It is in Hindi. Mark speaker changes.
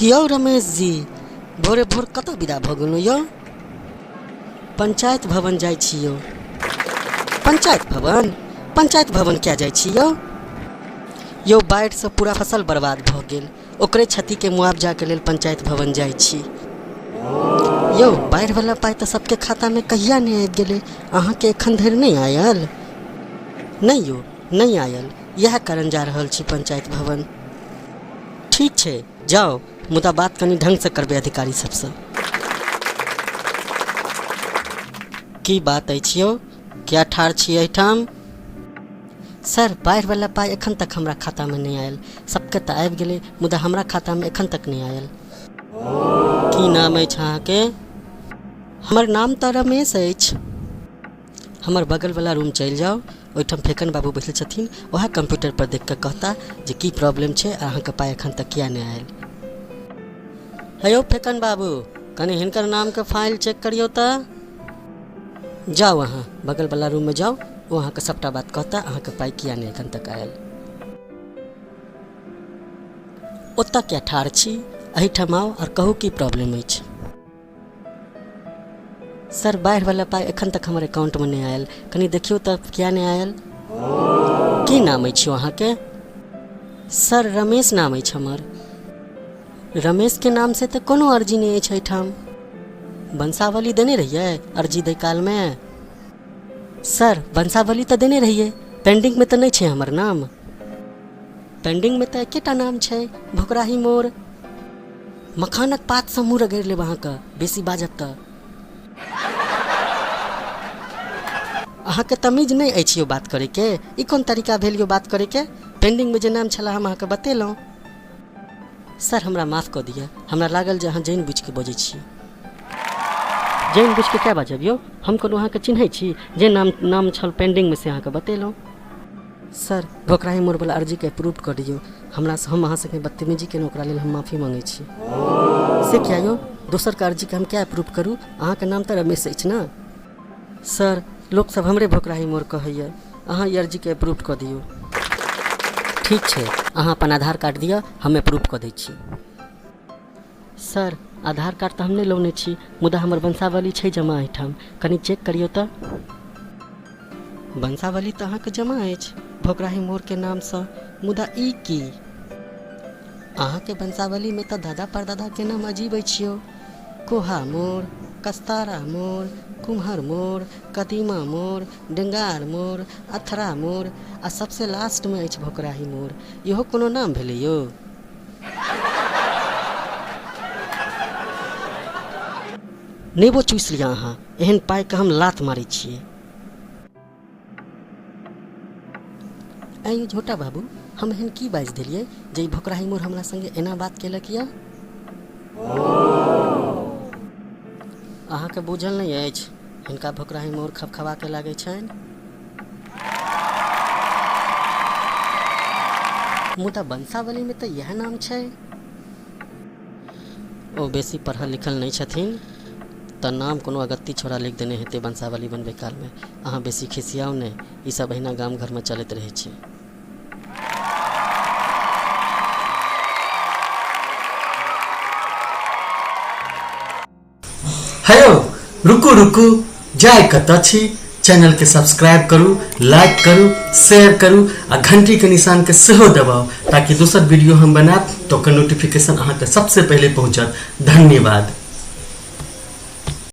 Speaker 1: कियो रमेश जी भोरे भोर कतऽ विदा भऽ गेलहुँ यौ? पंचायत भवन जाइ छी यौ। पंचायत भवन क्या जाइ छी यौ? यौ बाढ़िसँ पूरा फसल बर्बाद भऽ गेल, ओकरे क्षतिके मुआवजाके लेल पंचायत भवन जाइ छी। यौ बाढ़िवला पाइ तऽ सबके खातामे कहिया नहि आबि गेलै, अहाँके एखन धरि नहीं आयल? नहीं यौ नहीं आयल, इएह कारण जा रहल छी पंचायत भवन। ठीक छै जाओ, मुदा बात कनि ढंग से करबे अधिकारी सबसँ। की बात अछि यौ, क्या ठाढ़ छी एहिठाम? सर बाढ़िवला पाइ एखन तक हमरा खातामे नहीं आयल, सबके तऽ आबि गेलै मुदा हमरा खातामे एखन तक नहीं आयल। की नाम अछि अहाँके? हमर नाम तऽ रमेश अछि। हमर बगलवला रूम चलि जाउ, ओहिठाम फेकन बाबू बैठल छथिन, वएह कंप्यूटर पर देख कऽ कहता जे की प्रॉब्लम छै आ अहाँके पाइ एखन तक किया नहीं आयल। हेयौ फेकन बाबू, कनि हिनकर नामके फाइल चेक करियौ तऽ। जाउ अहाँ बगलवला रूममे जाउ, वो अहाँके सबटा बात कहता अहाँके पाइ किया नहीं एखन तक आयल। ओतऽ क्या ठाढ़ छी, एहिठाम आउ और कहू की प्रॉब्लम अछि। सर बाढ़िवला पाइ एखन तक हमर अकाउंटमे नहीं आयल, कनि देखियौ तऽ किया नहीं आयल। की नाम अछि अहाँके? सर रमेश नाम अछि हमर। रमेश के नाम से तऽ कोनो अर्जी नहीं अछि एहिठाम। वंशावली देने रहिए अर्जी दै कालमे? सर वंशावली तऽ देने रहिए, पेंडिंग में तऽ नहीं छै हमर नाम। पेंडिंग में तऽ एकेटा नाम छै, भोकराही मोड़। मखानक पातसँ मुँह रगड़ि लेब अहाँके बेसी बाजब तऽ। अहाँके तमीज नहीं अछि यो बात करैके, ई कोन तरीका भेल यो बात करैके? पेंडिंग में जे नाम छला हम अहाँके बतेलहुँ। सर हमरा माफ कऽ दिअ, हमरा लागल जे अहाँ जानि बुझि कऽ बजै छी। जानि बुझि कऽ क्या बाजब यौ, हम कोनो अहाँके चिन्है छी? जे नाम छल पेंडिंग में से अहाँके बतेलहुँ। सर भोकराही मोड़वला अर्जीके अप्रूव कऽ दियौ, हम अहाँ संगे बदतमीजी केलहुँ ओकरा लेल हम माफ़ी माँगै छी। से क्या यौ, दोसरके अर्जीके हम क्या अप्रूव करूँ? अहाँके नाम तऽ रमेश अछि ने? सर लोक सब हमरे भोकराही मोड़ कहैया, अहाँ ई अर्जीके अप्रूव कऽ दियौ। ठीक छै, अहाँ अपन आधार कार्ड दिअ, हम अप्रूव कऽ दै छी। सर आधार कार्ड तऽ हम नहीं लौने छी, मुदा हमर वंशावली छै जमा एहिठाम, कनि चेक करियौ तऽ। वंशावली तऽ अहाँके जमा अछि भोकराही मोड़के नामसँ, मुदा ई की? अहाँके वंशावलीमे तऽ दादा परदादाके नाम अजीब अछि यौ। कोहा मोड़, कस्तारा मोड़, कुम्हर मोड़, कदीमा मोड़, डेंगार मोड़, अथरा मोड़ आ सबसे लास्टमे अछि भोकराही मोड़। इहो कोनो नाम भेलै यौ? नेबो चूसि लिअ अहाँ, एहन पाइके हम लात मारै छियै। आइयो झोटा बाबू, हम एहन की बाजि देलियै जे ई भोकराही मोड़ हमरा संगे एना बात केलक यऽ? अहाँके बुझल नहीं अछि हिनका भोकराही मोड़ खबखबा के लागै छनि? मुदा वंशावलीमे तऽ इएह नाम छै। ओ बेसी पढ़ल लिखल नहीं छथिन, तऽ नाम कोनो अगत्ती छोड़ा लिख देने हेतै वंशावली बनबै कालमे। अहाँ बेसी खिसियाउ नहि, ई सब अहिना गाम घरमे चलैत रहै छै।
Speaker 2: हेयौ रुकू रुकू, जाय कतऽ छी? चैनल के सब्सक्राइब करू, लाइक करू, शेयर करू आ घंटी के निशान के सेहो दबाउ, ताकि दोसर वीडियो हम बनाएब तऽ ओकर नोटिफिकेशन अहाँके सबसे पहले पहुंचत। धन्यवाद।